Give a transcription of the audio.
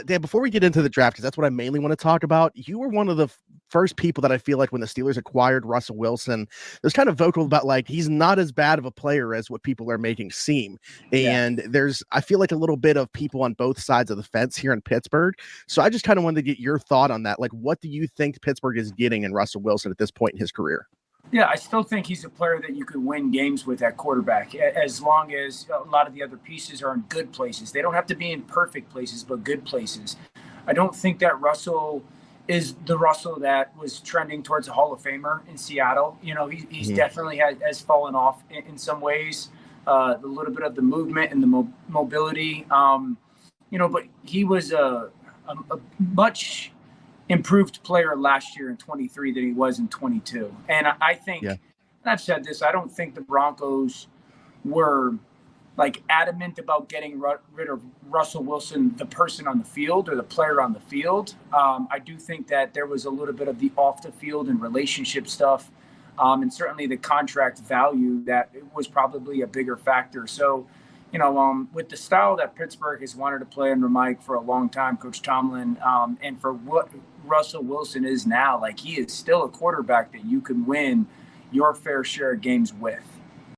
Dan, before we get into the draft, because that's what I mainly want to talk about, you were one of the first people that I feel like when the Steelers acquired Russell Wilson, it was kind of vocal about like he's not as bad of a player as what people are making seem. And I feel like a little bit of people on both sides of the fence here in Pittsburgh. So I just kind of wanted to get your thought on that. Like, what do you think Pittsburgh is getting in Russell Wilson at this point in his career? Yeah, I still think he's a player that you could win games with at quarterback, as long as a lot of the other pieces are in good places. They don't have to be in perfect places, but good places. I don't think that Russell is the Russell that was trending towards a Hall of Famer in Seattle. You know, he's definitely has fallen off in some ways, a little bit of the movement and the mobility. But he was a much improved player last year in 23 than he was in 22. And I think, and I've said this, I don't think the Broncos were like adamant about getting rid of Russell Wilson, the person on the field or the player on the field. I do think that there was a little bit of the off the field and relationship stuff. And certainly the contract value that was probably a bigger factor. So, with the style that Pittsburgh has wanted to play under Mike for a long time, Coach Tomlin, and for what Russell Wilson is now, like he is still a quarterback that you can win your fair share of games with.